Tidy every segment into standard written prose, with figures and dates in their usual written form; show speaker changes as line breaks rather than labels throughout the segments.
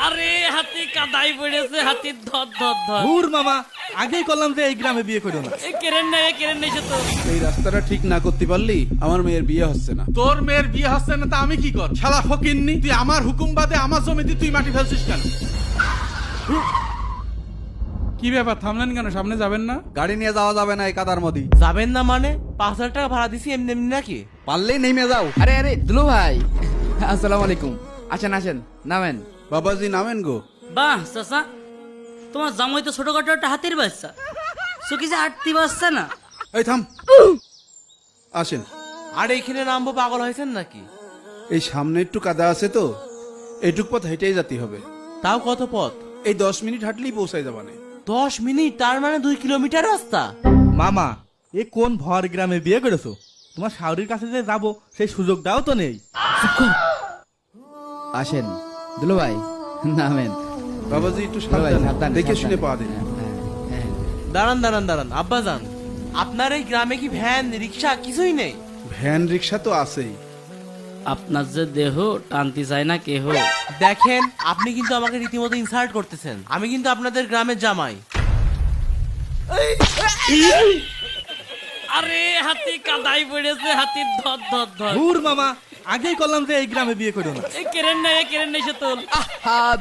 আরে হাতি কাদাই পড়েছে, হাতির ধর ধর ধর।
ভুর মামা, আগেই করলাম যে এই গ্রামে বিয়ে করো না।
কেরেন নাই সে তো।
এই রাস্তাটা ঠিক না করতে পারলি আমার মেয়ের বিয়ে হচ্ছে না। তোর মেয়ের বিয়ে হচ্ছে না তা আমি কি কর? শালা ফকিন্নি, তুই আমার হুকুম বাদে আমার জমিতে তুই মাটি ফেলছিস কেন? কি ব্যাপার, থামলেন কেন? সামনে যাবেন না?
গাড়ি নিয়ে যাওয়া যাবে না এই কাদার মধ্যে।
যাবেন না মানে? 5,000 টাকা ভাড়া দিছি এমনি এমনি নাকি?
পারলেই নেমে যাও।
আরে আরে দুলু ভাই, আসসালামু আলাইকুম। আসেন আসেন, নামেন।
বাবাজি নামেন গো।
বাহ চাচা, তোমার জামাই তো ছোটখাটো একটা হাতির বাচ্চা, সুকি যে আটতি বাচ্চা না।
এই থাম, আসেন।
আর এইখানে নামবো, পাগল হয়েছেন নাকি?
এই সামনে একটু কাদা আছে তো, এইটুক পথ হেঁটেই যেতে হবে।
তাও কত পথ?
এই 10 মিনিট হাঁটলেই পৌঁছাই যাবানে।
10 মিনিট, তার মানে 2 কিলোমিটার রাস্তা। মামা, এ কোন ভর গ্রামে বিয়ে করেছো? তোমার শাওরির কাছে যে যাবো সেই সুযোগটাও তো নেই।
আসেন দুলু ভাই, নামেন।
বাবাজি একটু
দুলু ভাই,
সাবধানে,
সাবধানে,
দেখে
সাবধানে।
শুনে পা দিন।
হ্যাঁ।
দাঁড়ান দাঁড়ান দাঁড়ান, আব্বা যান, আপনার এই গ্রামে কি ভ্যান রিক্সা কিছুই নেই?
ভ্যান রিক্সা তো আছেই।
আপনার যে দেহ টানতে চায় না কেহ।
দেখেন, আপনি কিন্তু আমাকে রীতিমতো ইনসাল্ট করতেছেন। আমি কিন্তু আপনাদের গ্রামের জামাই।
আরে হাতি কাদাই পড়েছে, হাতির ধর ধর ধর।
ভুর মামা, আগেই করলাম যে এই গ্রামে বিয়ে করো না।
কেরেন নাই সে তো।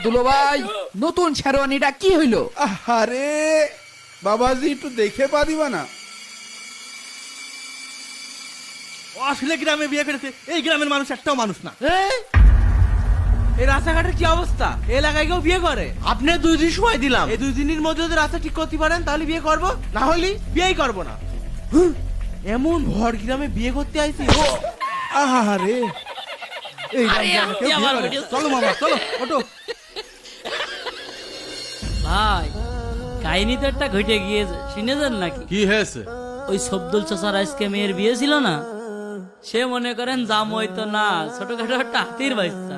দুলু ভাই, নতুন শেরওয়ানিটা কি হইলো?
আরে বাবাজি একটু দেখে পা দিবা না?
ও আসলে গ্রামে বিয়ে করেছে, এই গ্রামের মানুষ একটাও মানুষ না। এই রাস্তাঘাটের কি অবস্থা? এই এলাকায় কেউ বিয়ে করে? আপনি 2 দিন সময় দিলাম, এই 2 দিনের মধ্যে যদি রাস্তা ঠিক করতে পারেন তাহলে বিয়ে করব, না হলে বিয়েই করব না। এমন ভর গ্রামে বিয়ে করতে আইছি।
আরে এই
আরে,
গ্রামে কেউ
হাতি
বিয়ে
আমার
করে?
ভিডিও-
চলো মামা চলো, ওঠো।
ভাই, কাহিনী তো একটা ঘটে গিয়েছে, শুনেছেন নাকি?
কি হয়েছে?
ওই সবদুল চাচার আজকে মেয়ের বিয়ে ছিল না, সে মনে করেন জামাই তো না, ছোটখাটো একটা হাতির বাচ্চা।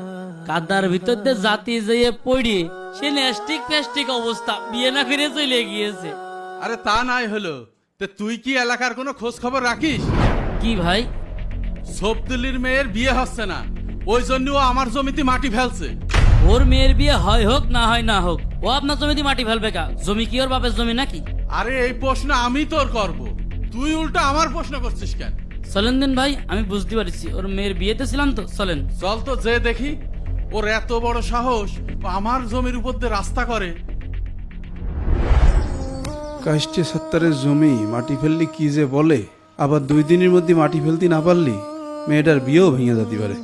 কাদার ভিতর দিয়ে জাতি যেয়ে পড়ি, সে নেস্টিক ফেস্টিক অবস্থা, বিয়ে না ফিরে চলে গিয়েছে।
আরে তা নাই হলো, তে তুই কি এলাকার কোনো খোঁজ খবর রাখিস?
কি ভাই?
সবদুলির মেয়ের বিয়ে হচ্ছে না, ওই জন্য ও আমার জমিতে মাটি ফেলছে।
ওর মেয়ের বিয়ে হয় হোক না হয় না হোক, ও আপনার জমিতে মাটি ফেলবে কা? জমি কি ওর বাপের জমি নাকি?
আরে এই প্রশ্ন আমি তোর করব, তুই উল্টা আমার প্রশ্ন করছিস কেন?
চলেন দিন ভাই, আমি বুঝতে পারছি, ওর মেয়ের বিয়েতে ছিলাম তো, চলেন।
চল তো যে দেখি, ওর এত বড় সাহস, ও আমার জমির উপর দিয়ে রাস্তা করে। কাষ্টে সত্তরের জমি মাটি ফেললি কি যে বলে, আবার 2 দিনের মধ্যে মাটি ফেলতে না পারলি মেয়েটার বিয়েও ভেঙে যেতে পারে।